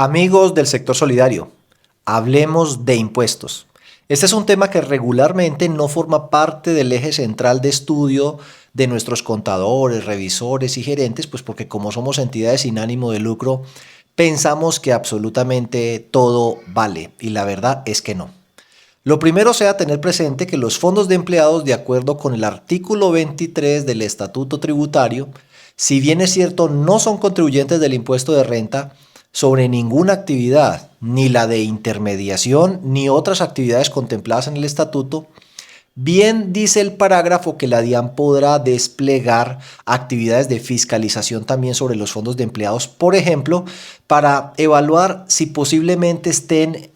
Amigos del sector solidario, hablemos de impuestos. Este es un tema que regularmente no forma parte del eje central de estudio de nuestros contadores, revisores y gerentes, pues porque como somos entidades sin ánimo de lucro, pensamos que absolutamente todo vale y la verdad es que no. Lo primero sea tener presente que los fondos de empleados, de acuerdo con el artículo 23 del Estatuto Tributario, si bien es cierto, no son contribuyentes del impuesto de renta sobre ninguna actividad, ni la de intermediación, ni otras actividades contempladas en el estatuto. Bien dice el parágrafo que la DIAN podrá desplegar actividades de fiscalización también sobre los fondos de empleados, por ejemplo, para evaluar si posiblemente estén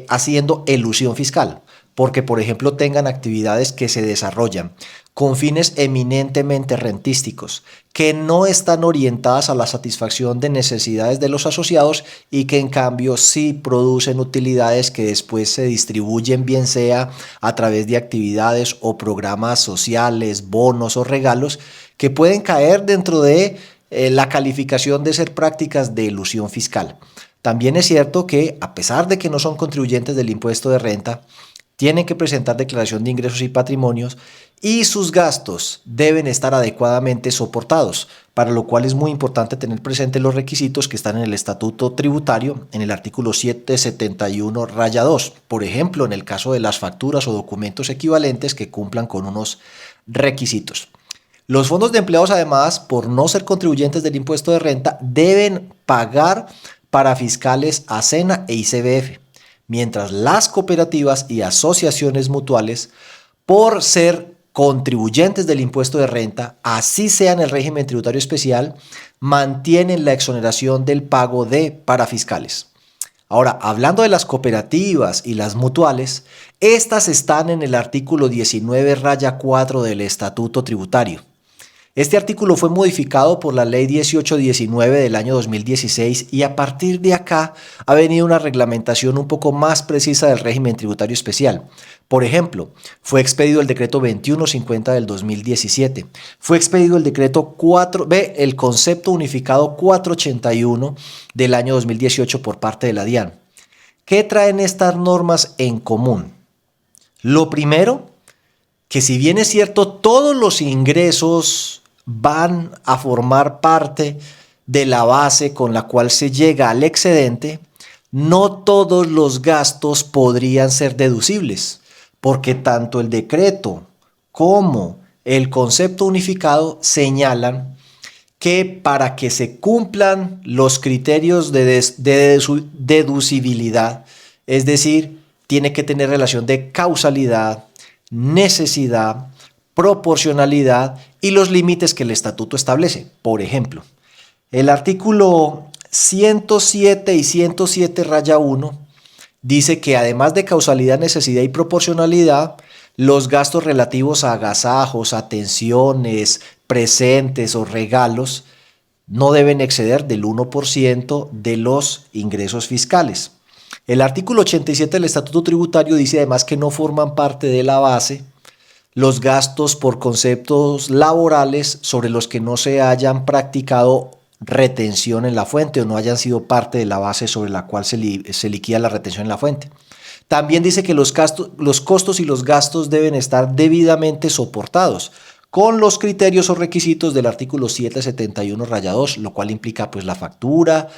haciendo elusión fiscal, porque por ejemplo tengan actividades que se desarrollan con fines eminentemente rentísticos, que no están orientadas a la satisfacción de necesidades de los asociados y que en cambio sí producen utilidades que después se distribuyen, bien sea a través de actividades o programas sociales, bonos o regalos, que pueden caer dentro de la calificación de ser prácticas de elusión fiscal. También es cierto que, a pesar de que no son contribuyentes del impuesto de renta, tienen que presentar declaración de ingresos y patrimonios y sus gastos deben estar adecuadamente soportados, para lo cual es muy importante tener presente los requisitos que están en el Estatuto Tributario, en el artículo 771-2, por ejemplo, en el caso de las facturas o documentos equivalentes que cumplan con unos requisitos. Los fondos de empleados, además, por no ser contribuyentes del impuesto de renta, deben pagar para fiscales ASENA e ICBF, mientras las cooperativas y asociaciones mutuales, por ser contribuyentes del impuesto de renta, así sea en el régimen tributario especial, mantienen la exoneración del pago de parafiscales. Ahora, hablando de las cooperativas y las mutuales, estas están en el artículo 19-4 del Estatuto Tributario. Este artículo fue modificado por la Ley 1819 del año 2016 y a partir de acá ha venido una reglamentación un poco más precisa del régimen tributario especial. Por ejemplo, fue expedido el decreto 2150 del 2017, fue expedido el decreto el concepto unificado 481 del año 2018 por parte de la DIAN. ¿Qué traen estas normas en común? Lo primero, que si bien es cierto, todos los ingresos van a formar parte de la base con la cual se llega al excedente, no todos los gastos podrían ser deducibles, porque tanto el decreto como el concepto unificado señalan que para que se cumplan los criterios de deducibilidad, es decir, tiene que tener relación de causalidad, necesidad, proporcionalidad y los límites que el estatuto establece. Por ejemplo, el artículo 107 y 107-1 dice que además de causalidad, necesidad y proporcionalidad, los gastos relativos a agasajos, atenciones, presentes o regalos no deben exceder del 1% de los ingresos fiscales. El artículo 87 del Estatuto Tributario dice además que no forman parte de la base los gastos por conceptos laborales sobre los que no se hayan practicado retención en la fuente o no hayan sido parte de la base sobre la cual se liquida la retención en la fuente. También dice que los costos y los gastos deben estar debidamente soportados con los criterios o requisitos del artículo 771-2, lo cual implica pues la factura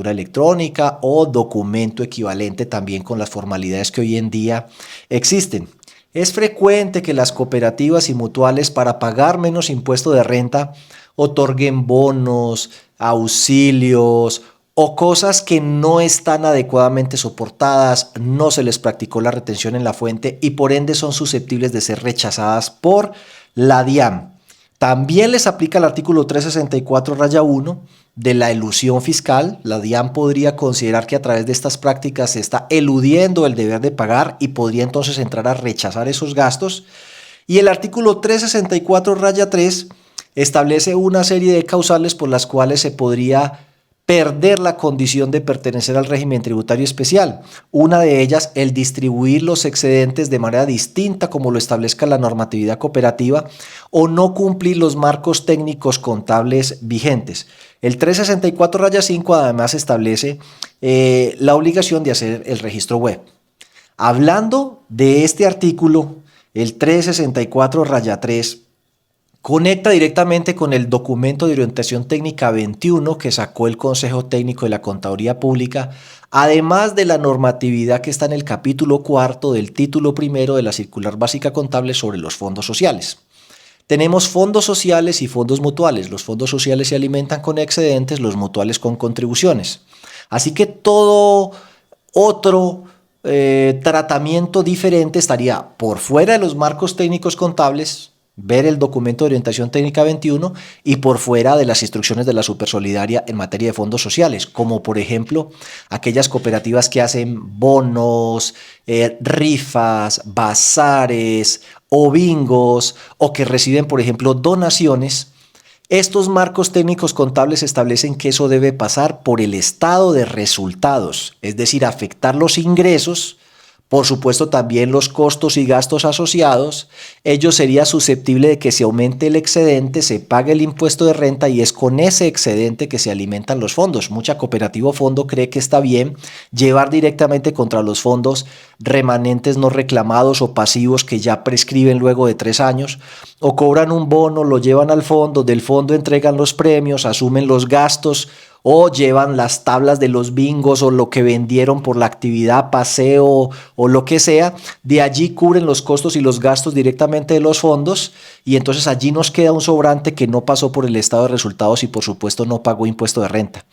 electrónica o documento equivalente, también con las formalidades que hoy en día existen. Es frecuente que las cooperativas y mutuales, para pagar menos impuesto de renta, otorguen bonos, auxilios o cosas que no están adecuadamente soportadas, no se les practicó la retención en la fuente y por ende son susceptibles de ser rechazadas por la DIAN. También les aplica el artículo 364-1 de la elusión fiscal. La DIAN podría considerar que a través de estas prácticas se está eludiendo el deber de pagar y podría entonces entrar a rechazar esos gastos. Y el artículo 364-3 establece una serie de causales por las cuales se podría perder la condición de pertenecer al régimen tributario especial. Una de ellas, el distribuir los excedentes de manera distinta como lo establezca la normatividad cooperativa o no cumplir los marcos técnicos contables vigentes. El 364-5 además establece la obligación de hacer el registro web. Hablando de este artículo, el 364-3 conecta directamente con el documento de orientación técnica 21 que sacó el Consejo Técnico de la Contaduría Pública, además de la normatividad que está en el capítulo 4 del título 1 de la Circular Básica Contable sobre los fondos sociales. Tenemos fondos sociales y fondos mutuales. Los fondos sociales se alimentan con excedentes, los mutuales con contribuciones. Así que todo otro tratamiento diferente estaría por fuera de los marcos técnicos contables, ver el documento de orientación técnica 21 y por fuera de las instrucciones de la Supersolidaria en materia de fondos sociales, como por ejemplo aquellas cooperativas que hacen bonos, rifas, bazares o bingos o que reciben por ejemplo donaciones. Estos marcos técnicos contables establecen que eso debe pasar por el estado de resultados, es decir, afectar los ingresos. Por supuesto, también los costos y gastos asociados. Ello sería susceptible de que se aumente el excedente, se pague el impuesto de renta y es con ese excedente que se alimentan los fondos. Mucha cooperativa o fondo cree que está bien llevar directamente contra los fondos remanentes no reclamados o pasivos que ya prescriben luego de 3 años, o cobran un bono, lo llevan al fondo, del fondo entregan los premios, asumen los gastos, o llevan las tablas de los bingos o lo que vendieron por la actividad, paseo o lo que sea, de allí cubren los costos y los gastos directamente de los fondos y entonces allí nos queda un sobrante que no pasó por el estado de resultados y por supuesto no pagó impuesto de renta.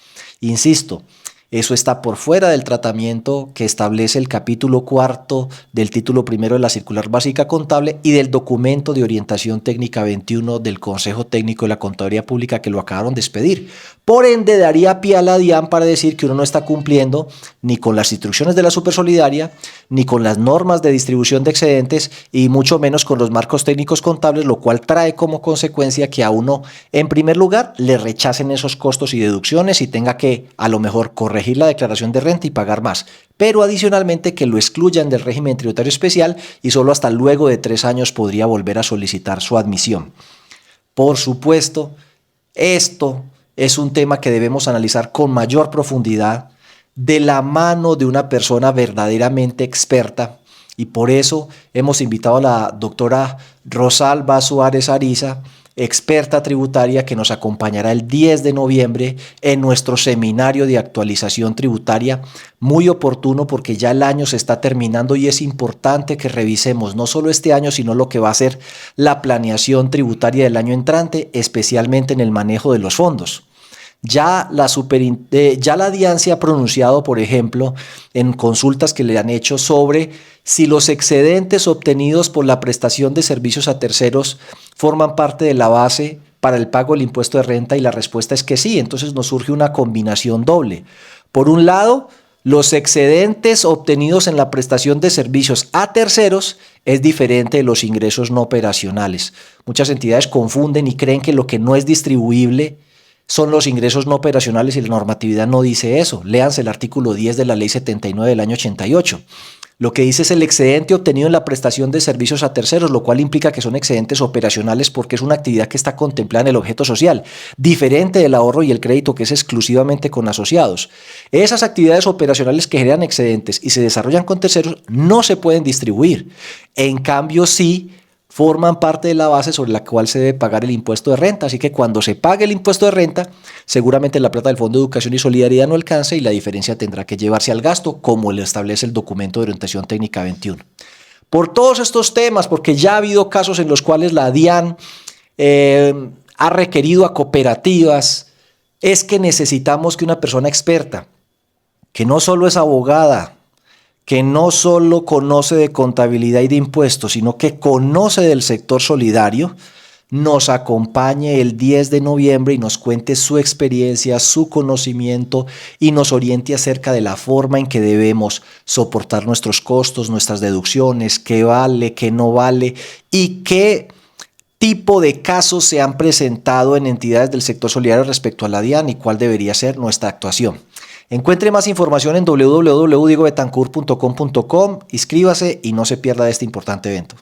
Insisto, eso está por fuera del tratamiento que establece el capítulo 4 del título 1 de la Circular Básica Contable y del documento de orientación técnica 21 del Consejo Técnico de la Contaduría Pública que lo acabaron de expedir. Por ende, daría pie a la DIAN para decir que uno no está cumpliendo ni con las instrucciones de la Supersolidaria, ni con las normas de distribución de excedentes y mucho menos con los marcos técnicos contables, lo cual trae como consecuencia que a uno, en primer lugar, le rechacen esos costos y deducciones y tenga que, a lo mejor, corregir la declaración de renta y pagar más, pero adicionalmente que lo excluyan del régimen tributario especial y solo hasta luego de 3 años podría volver a solicitar su admisión. Por supuesto, esto es un tema que debemos analizar con mayor profundidad de la mano de una persona verdaderamente experta y por eso hemos invitado a la doctora Rosalba Suárez Ariza, experta tributaria que nos acompañará el 10 de noviembre en nuestro seminario de actualización tributaria, muy oportuno porque ya el año se está terminando y es importante que revisemos no solo este año, sino lo que va a ser la planeación tributaria del año entrante, especialmente en el manejo de los fondos. Ya la DIAN se ha pronunciado, por ejemplo, en consultas que le han hecho sobre si los excedentes obtenidos por la prestación de servicios a terceros forman parte de la base para el pago del impuesto de renta y la respuesta es que sí. Entonces nos surge una combinación doble. Por un lado, los excedentes obtenidos en la prestación de servicios a terceros es diferente de los ingresos no operacionales. Muchas entidades confunden y creen que lo que no es distribuible son los ingresos no operacionales y la normatividad no dice eso. Léanse el artículo 10 de la Ley 79 del año 88. Lo que dice es el excedente obtenido en la prestación de servicios a terceros, lo cual implica que son excedentes operacionales porque es una actividad que está contemplada en el objeto social, diferente del ahorro y el crédito que es exclusivamente con asociados. Esas actividades operacionales que generan excedentes y se desarrollan con terceros no se pueden distribuir. En cambio, sí forman parte de la base sobre la cual se debe pagar el impuesto de renta. Así que cuando se pague el impuesto de renta, seguramente la plata del Fondo de Educación y Solidaridad no alcanza y la diferencia tendrá que llevarse al gasto, como le establece el documento de orientación técnica 21. Por todos estos temas, porque ya ha habido casos en los cuales la DIAN ha requerido a cooperativas, es que necesitamos que una persona experta, que no solo es abogada, que no solo conoce de contabilidad y de impuestos, sino que conoce del sector solidario, nos acompañe el 10 de noviembre y nos cuente su experiencia, su conocimiento y nos oriente acerca de la forma en que debemos soportar nuestros costos, nuestras deducciones, qué vale, qué no vale y qué tipo de casos se han presentado en entidades del sector solidario respecto a la DIAN y cuál debería ser nuestra actuación. Encuentre más información en www.diegobetancourt.com.com, inscríbase y no se pierda de este importante evento.